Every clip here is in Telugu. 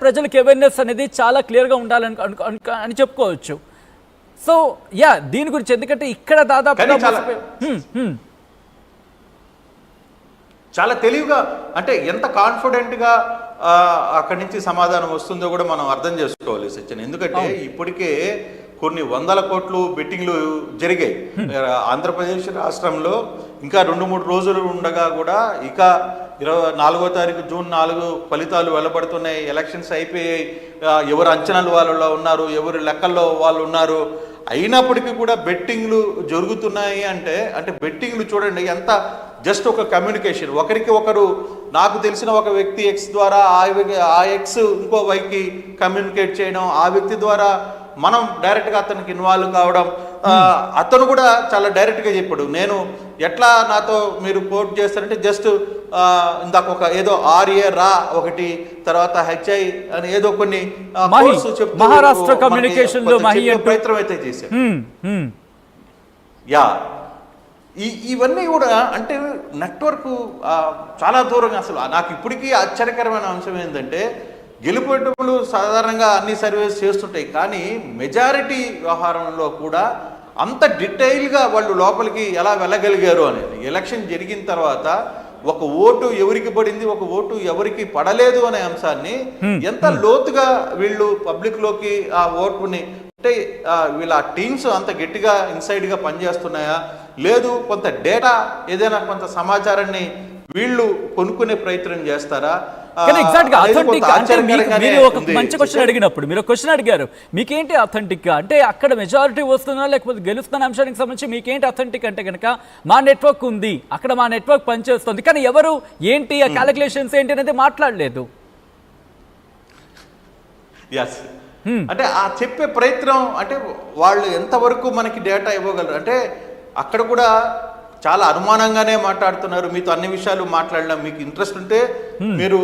ప్రజలకు అవేర్నెస్ అనేది చాలా క్లియర్గా ఉండాలని అని చెప్పుకోవచ్చు. సో యా దీని గురించి ఎందుకంటే ఇక్కడ దాదాపుగా చాలా తెలివిగా అంటే ఎంత కాన్ఫిడెంట్గా అక్కడి నుంచి సమాధానం వస్తుందో కూడా మనం అర్థం చేసుకోవాలి సచిన్. ఎందుకంటే ఇప్పటికే కొన్ని వందల కోట్లు బెట్టింగ్లు జరిగాయి ఆంధ్రప్రదేశ్ రాష్ట్రంలో. ఇంకా 2-3 రోజులు ఉండగా కూడా ఇక 24వ తారీఖు జూన్ 4 ఫలితాలు వెలువడుతున్నాయి. ఎలక్షన్స్ అయిపోయాయి. ఎవరు అంచనాలు వాళ్ళలో ఉన్నారు, ఎవరు లెక్కల్లో వాళ్ళు ఉన్నారు. అయినప్పటికీ కూడా బెట్టింగ్లు జరుగుతున్నాయి అంటే బెట్టింగ్లు చూడండి ఎంత జస్ట్ ఒక కమ్యూనికేషన్. ఒకరికి ఒకరు నాకు తెలిసిన ఒక వ్యక్తి ఎక్స్ ద్వారా ఆ ఎక్స్ ఇంకో వైకి కమ్యూనికేట్ చేయడం, ఆ వ్యక్తి ద్వారా మనం డైరెక్ట్గా అతనికి ఇన్వాల్వ్ కావడం. అతను కూడా చాలా డైరెక్ట్గా చెప్పాడు, నేను ఎట్లా నాతో మీరు కోట్ చేస్తారంటే జస్ట్ ఇందాక ఒక ఏదో ఆర్ఏ రా ఒకటి తర్వాత హెచ్ఐ అని ఏదో కొన్ని మహారాష్ట్ర కమ్యూనికేషన్ లో ప్రయత్నం అయితే చేశారు. యా ఇవన్నీ కూడా అంటే నెట్వర్క్ చాలా దూరంగా. అసలు నాకు ఇప్పటికీ ఆశ్చర్యకరమైన అంశం ఏంటంటే గెలుపేటములు సాధారణంగా అన్ని సర్వేస్ చేస్తుంటాయి, కానీ మెజారిటీ వ్యవహారంలో కూడా అంత డీటెయిల్గా వాళ్ళు లోపలికి ఎలా వెళ్ళగలిగారు అనేది. ఎలక్షన్ జరిగిన తర్వాత ఒక ఓటు ఎవరికి పడింది, ఒక ఓటు ఎవరికి పడలేదు అనే అంశాన్ని ఎంత లోతుగా వీళ్ళు పబ్లిక్లోకి ఆ ఓటుని అంటే వీళ్ళ టీమ్స్ అంత గట్టిగా ఇన్సైడ్గా పనిచేస్తున్నాయా, లేదు కొంత డేటా ఏదైనా కొంత సమాచారాన్ని వీళ్ళు కొనుక్కునే ప్రయత్నం చేస్తారా? మీరు ఒక మంచి క్వశ్చన్ అడిగినప్పుడు మీరు క్వశ్చన్ అడిగారు, మీకేంటి అథెంటిక్ అంటే అక్కడ మెజారిటీ వస్తున్నా లేకపోతే గెలుస్తున్న అంశానికి సంబంధించి మీకేంటి అథెంటిక్ అంటే కనుక మా నెట్వర్క్ ఉంది, అక్కడ మా నెట్వర్క్ పనిచేస్తుంది, కానీ ఎవరు ఏంటి ఆ క్యాలిక్యులేషన్స్ ఏంటి అనేది మాట్లాడలేదు. అంటే ఆ చెప్పే ప్రయత్నం అంటే వాళ్ళు ఎంతవరకు మనకి డేటా ఇవ్వగలరు అంటే అక్కడ కూడా చాలా అనుమానంగానే మాట్లాడుతున్నారు. మీతో అన్ని విషయాలు మాట్లాడినా మీకు ఇంట్రెస్ట్ ఉంటే మీరు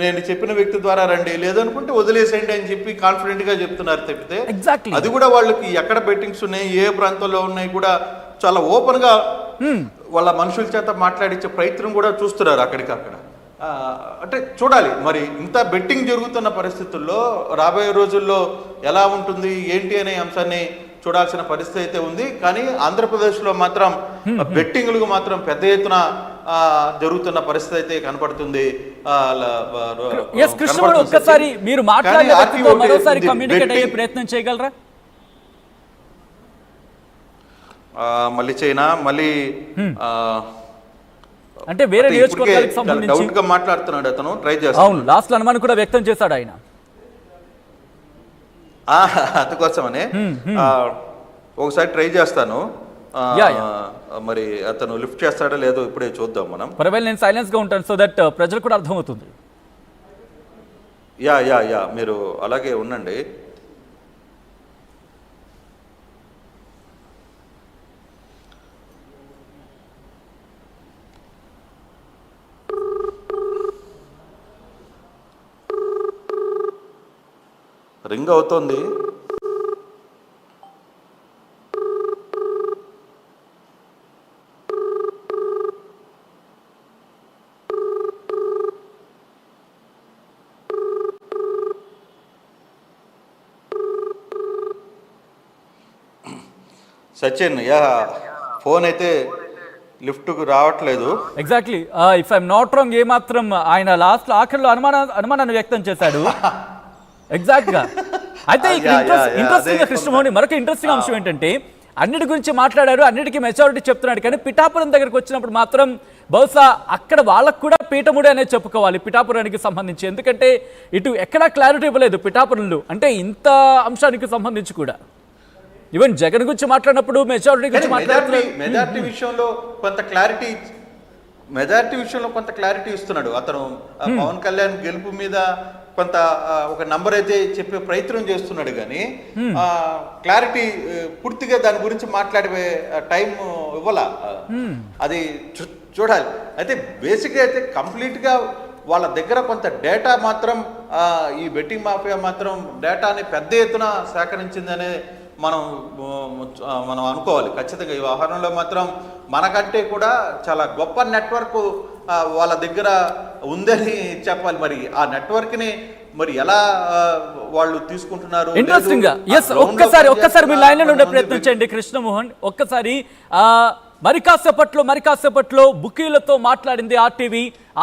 నేను చెప్పిన వ్యక్తి ద్వారా రండి, లేదనుకుంటే వదిలేసేయండి అని చెప్పి కాన్ఫిడెంట్గా చెప్తున్నారు తప్పితే అది కూడా వాళ్ళకి ఎక్కడ బెట్టింగ్స్ ఉన్నాయి, ఏ ప్రాంతంలో ఉన్నాయి కూడా చాలా ఓపెన్గా వాళ్ళ మనుషుల చేత మాట్లాడించే ప్రయత్నం కూడా చూస్తున్నారు అక్కడికక్కడ. అంటే చూడాలి మరి ఇంత బెట్టింగ్ జరుగుతున్న పరిస్థితుల్లో రాబోయే రోజుల్లో ఎలా ఉంటుంది ఏంటి అనే అంశాన్ని చూడాల్సిన పరిస్థితి అయితే ఉంది. కానీ ఆంధ్రప్రదేశ్లో మాత్రం బెట్టింగ్లకు మాత్రం పెద్ద ఎత్తున జరుగుతున్న పరిస్థితి అయితే కనపడుతుంది. ప్రయత్నం చేయగలరా? మళ్ళీ చైనా మళ్ళీ అంటే వేరే నియోజకవర్గాలకు సంబంధించి డౌట్ గా మాట్లాడుతున్నాడు అతను, ట్రై చేస్తాను. అవును, లాస్ట్ అనుమానం కూడా వ్యక్తం చేశాడు ఆయన. అందుకోసమనే ఒకసారి ట్రై చేస్తాను, మరి అతను లిఫ్ట్ చేస్తాడో లేదో ఇప్పుడే చూద్దాం మనం. పర్వాలేదు, నేను సైలెన్స్ గా ఉంటాను సో దట్ ప్రజలు కూడా అర్థమవుతుంది. యా యా యా మీరు అలాగే ఉండండి. రింగ్ అవుతోంది. సచిన్ యా ఫోన్ అయితే లిఫ్ట్కు రావట్లేదు. Exactly, if I'm not wrong ఏ మాత్రం ఆయన లాస్ట్ ఆఖరిలో అనుమానాన్ని వ్యక్తం చేశాడు. ఎగ్జాక్ట్ గా. అయితే ఇంట్రెస్టింగ్ గా కృష్ణమోహన్ మరొక ఇంట్రెస్టింగ్ అంశం ఏంటంటే అన్నిటి గురించి మాట్లాడారు, అన్నిటికీ మెజారిటీ చెప్తున్నాడు, కానీ పిఠాపురం దగ్గరకు వచ్చినప్పుడు మాత్రం బహుశా అక్కడ వాళ్ళకు కూడా పీఠముడే అనేది చెప్పుకోవాలి పిఠాపురానికి సంబంధించి. ఎందుకంటే ఇటు ఎక్కడా క్లారిటీ ఇవ్వలేదు పిఠాపురంలో, అంటే ఇంత అంశానికి సంబంధించి కూడా. ఈవెన్ జగన్ గురించి మాట్లాడినప్పుడు మెజారిటీ గురించి మాట్లాడుతున్నారు. మెజారిటీ విషయంలో కొంత క్లారిటీ ఇస్తున్నాడు అతను. పవన్ కళ్యాణ్ గెలుపు మీద కొంత ఒక నంబర్ అయితే చెప్పే ప్రయత్నం చేస్తున్నాడు, కానీ క్లారిటీ పూర్తిగా దాని గురించి మాట్లాడే టైం ఇవ్వాల. అది చూడాలి. అయితే బేసిక్గా అయితే కంప్లీట్గా వాళ్ళ దగ్గర కొంత డేటా మాత్రం ఈ బెట్టింగ్ మాఫియా మాత్రం డేటాని పెద్ద ఎత్తున సేకరించిందనే మనం మనం అనుకోవాలి ఖచ్చితంగా. ఈ వ్యవహారంలో మాత్రం మనకంటే కూడా చాలా గొప్ప నెట్వర్క్ వాళ్ళ దగ్గర ఉందని చెప్పాలి. మరి ఆ నెట్వర్క్ని మరి ఎలా వాళ్ళు తీసుకుంటున్నారు? ఇంట్రెస్టింగ్ గా ఒక్కసారి మీ లైన్ లో ఉండే ప్రయత్నం చేయండి కృష్ణమోహన్. ఒక్కసారి మరి కాసేపట్లో బుకీలతో మాట్లాడింది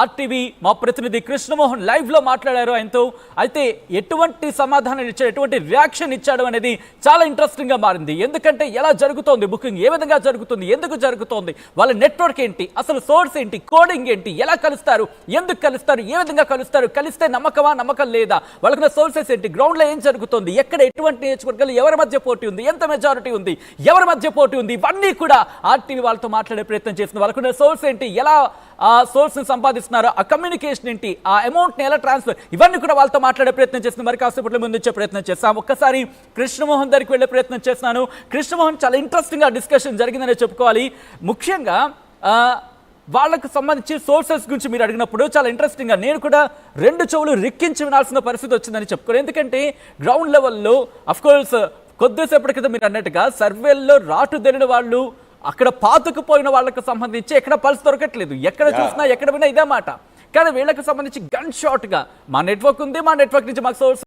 ఆర్టీవీ మా ప్రతినిధి కృష్ణమోహన్ లైవ్ లో మాట్లాడారు ఆయనతో. అయితే ఎటువంటి సమాధానం ఇచ్చాడు, ఎటువంటి రియాక్షన్ ఇచ్చాడు అనేది చాలా ఇంట్రెస్టింగ్ గా మారింది. ఎందుకంటే ఎలా జరుగుతోంది బుకింగ్, ఏ విధంగా జరుగుతుంది, ఎందుకు జరుగుతోంది, వాళ్ళ నెట్వర్క్ ఏంటి, అసలు సోర్స్ ఏంటి, కోడింగ్ ఏంటి, ఎలా కలుస్తారు, ఎందుకు కలుస్తారు, ఏ విధంగా కలుస్తారు, కలిస్తే నమ్మకం లేదా, వాళ్ళకున్న సోర్సెస్ ఏంటి, గ్రౌండ్ లో ఏం జరుగుతుంది, ఎక్కడ ఎటువంటి నియోజకవర్గాలు ఎవరి మధ్య పోటీ ఉంది, ఎంత మెజారిటీ ఉంది, ఎవరి మధ్య పోటీ ఉంది, ఇవన్నీ కూడా ఆర్టీవీ వాళ్ళతో మాట్లాడే ప్రయత్నం చేస్తుంది. వాళ్ళకున్న సోర్స్ ఏంటి, ఎలా ఆ సోర్స్ ని సంపాదిస్తున్నారు, ఆ కమ్యూనికేషన్ ఏంటి, ఆ అమౌంట్ ని ఎలా ట్రాన్స్ఫర్, ఇవన్నీ కూడా వాళ్ళతో మాట్లాడే ప్రయత్నం చేస్తుంది. మరి కాసేపట్లో ముందుంచే ప్రయత్నం చేస్తాం. ఒక్కసారి కృష్ణమోహన్ దగ్గరికి వెళ్ళే ప్రయత్నం చేస్తున్నాను. కృష్ణమోహన్, చాలా ఇంట్రెస్టింగ్ గా డిస్కషన్ జరిగిందనే చెప్పుకోవాలి. ముఖ్యంగా వాళ్ళకు సంబంధించి సోర్సెస్ గురించి మీరు అడిగినప్పుడు చాలా ఇంట్రెస్టింగ్ గా నేను కూడా 2 చెవులు రిక్కించి వినాల్సిన పరిస్థితి వచ్చిందని చెప్పుకోవాలి. ఎందుకంటే గ్రౌండ్ లెవెల్లో అఫ్కోర్స్ కొద్దిసేపటి క్రితం మీరు అన్నట్టుగా సర్వేల్లో రాటు తెలియని వాళ్ళు, అక్కడ పాతుకుపోయిన వాళ్ళకి సంబంధించి ఎక్కడ పల్స్ దొరకట్లేదు, ఎక్కడ చూసినా ఎక్కడ విన్నా ఇదే మాట. కానీ వీళ్ళకి సంబంధించి గన్ షాట్ గా మా నెట్వర్క్ ఉంది, మా నెట్వర్క్ నుంచి మాకు సోర్స్